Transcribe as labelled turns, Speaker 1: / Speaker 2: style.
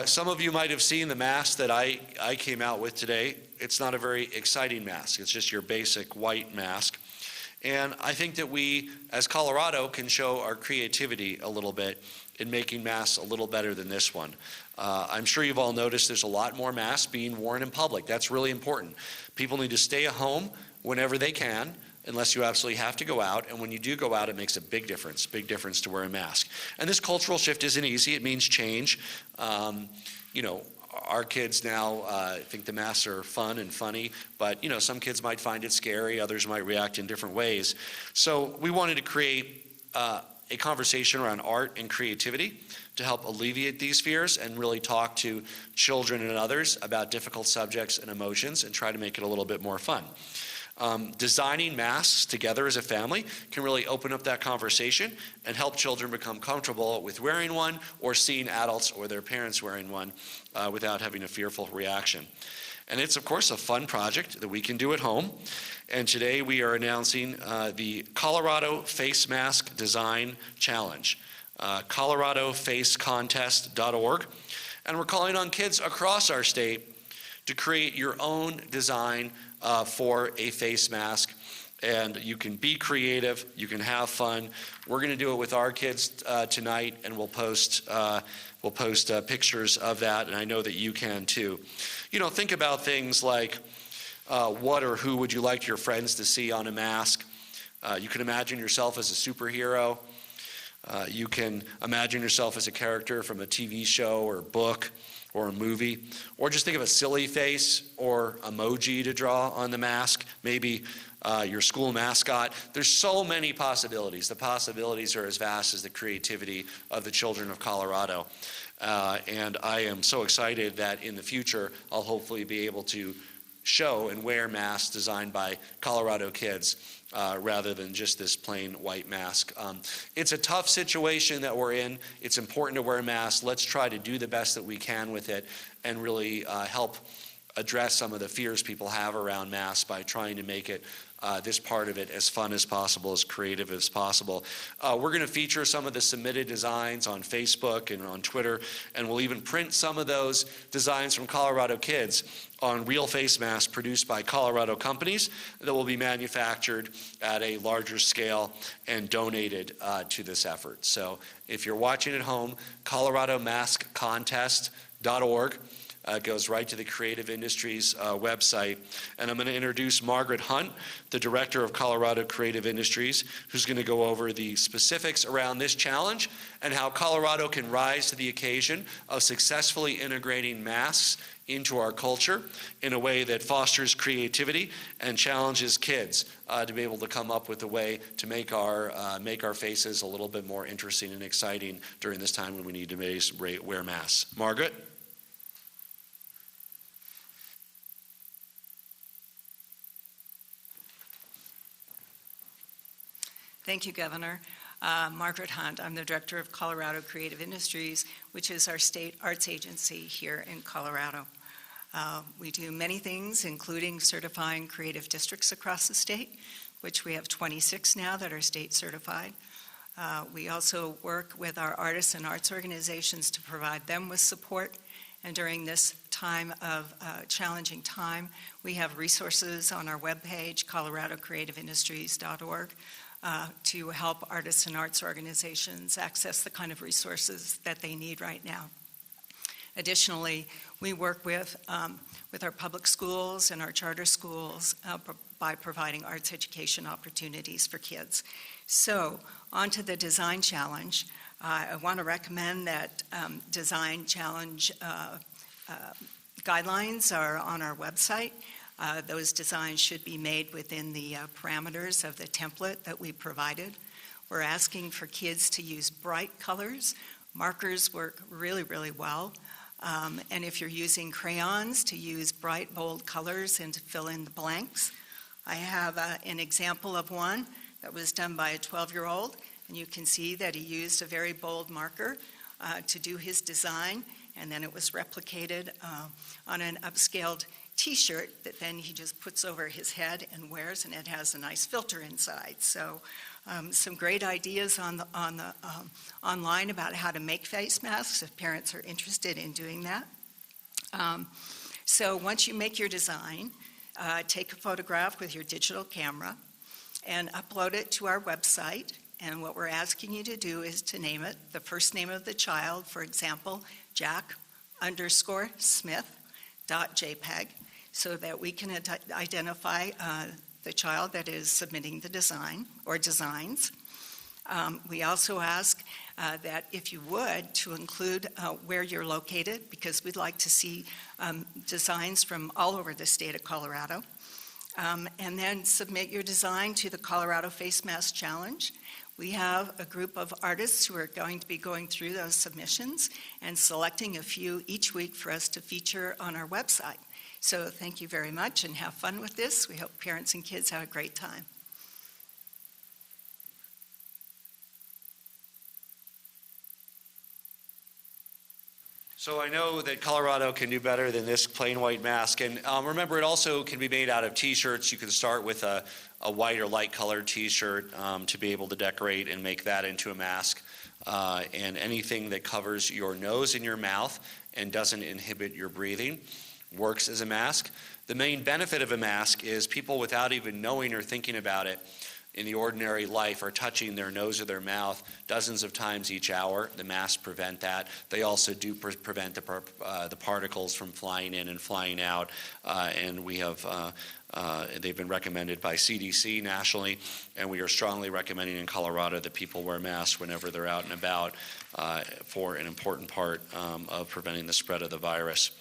Speaker 1: Some of you might have seen the mask that I came out with today. It's not a very exciting mask. It's just your basic white mask. And I think that we, as Colorado, can show our creativity a little bit in making masks a little better than this one. I'm sure you've all noticed there's a lot more masks being worn in public. That's really important. People need to stay at home whenever they can, unless you absolutely have to go out. And when you do go out, it makes a big difference to wear a mask. And this cultural shift isn't easy. It means change. You know, our kids now think the masks are fun and funny, but you know, some kids might find it scary, others might react in different ways. So we wanted to create a conversation around art and creativity to help alleviate these fears and really talk to children and others about difficult subjects and emotions and try to make it a little bit more fun. Designing masks together as a family can really open up that conversation and help children become comfortable with wearing one or seeing adults or their parents wearing one without having a fearful reaction. And it's, of course, a fun project that we can do at home. And today we are announcing the Colorado Face Mask Design Challenge, coloradofacecontest.org. And we're calling on kids across our state to create your own design for a face mask. And you can be creative, you can have fun. We're going to do it with our kids tonight, and we'll post pictures of that, and I know that you can too. You know, think about things like what or who would you like your friends to see on a mask. You can imagine yourself as a superhero. You can imagine yourself as a character from a TV show or book or a movie. Or just think of a silly face or emoji to draw on the mask. Maybe your school mascot. There's so many possibilities. The possibilities are as vast as the creativity of the children of Colorado. And I am so excited that in the future, I'll hopefully be able to show and wear masks designed by Colorado kids rather than just this plain white mask. It's a tough situation that we're in. It's important to wear a mask. Let's try to do the best that we can with it and really help address some of the fears people have around masks by trying to make it this part of it as fun as possible, as creative as possible. We're going to feature some of the submitted designs on Facebook and on Twitter, and we'll even print some of those designs from Colorado kids on real face masks produced by Colorado companies that will be manufactured at a larger scale and donated to this effort. So if you're watching at home, coloradomaskcontest.org. Goes right to the Creative Industries website. And I'm going to introduce Margaret Hunt, the Director of Colorado Creative Industries, who's going to go over the specifics around this challenge and how Colorado can rise to the occasion of successfully integrating masks into our culture in a way that fosters creativity and challenges kids to be able to come up with a way to make our faces a little bit more interesting and exciting during this time when we need to wear masks. Margaret?
Speaker 2: Thank you, Governor. Margaret Hunt. I'm the Director of Colorado Creative Industries, which is our state arts agency here in Colorado. We do many things, including certifying creative districts across the state, which we have 26 now that are state certified. We also work with our artists and arts organizations to provide them with support. And during this time of challenging time, we have resources on our webpage, coloradocreativeindustries.org. To help artists and arts organizations access the kind of resources that they need right now. Additionally, we work with our public schools and our charter schools by providing arts education opportunities for kids. So, on to the design challenge. I want to recommend that design challenge guidelines are on our website. Those designs should be made within the parameters of the template that we provided. We're asking for kids to use bright colors. Markers work really, really well. And if you're using crayons, to use bright, bold colors and to fill in the blanks. I have an example of one that was done by a 12-year-old, and you can see that he used a very bold marker to do his design, and then it was replicated on an upscaled T-shirt that then he just puts over his head and wears, and it has a nice filter inside. So some great ideas online about how to make face masks if parents are interested in doing that. So once you make your design, take a photograph with your digital camera and upload it to our website. And what we're asking you to do is to name it the first name of the child, for example, Jack_Smith.jpg, so that we can identify the child that is submitting the design or designs. We also ask that if you would, to include where you're located, because we'd like to see designs from all over the state of Colorado. And then submit your design to the Colorado Face Mask Challenge. We have a group of artists who are going to be going through those submissions and selecting a few each week for us to feature on our website. So thank you very much and have fun with this. We hope parents and kids have a great time.
Speaker 1: So I know that Colorado can do better than this plain white mask. And remember, it also can be made out of T-shirts. You can start with a white or light colored T-shirt to be able to decorate and make that into a mask. And anything that covers your nose and your mouth and doesn't inhibit your breathing works as a mask. The main benefit of a mask is people, without even knowing or thinking about it, in the ordinary life are touching their nose or their mouth dozens of times each hour. The masks prevent that. They also do prevent the particles from flying in and flying out. And we have, they've been recommended by CDC nationally, and we are strongly recommending in Colorado that people wear masks whenever they're out and about for an important part of preventing the spread of the virus.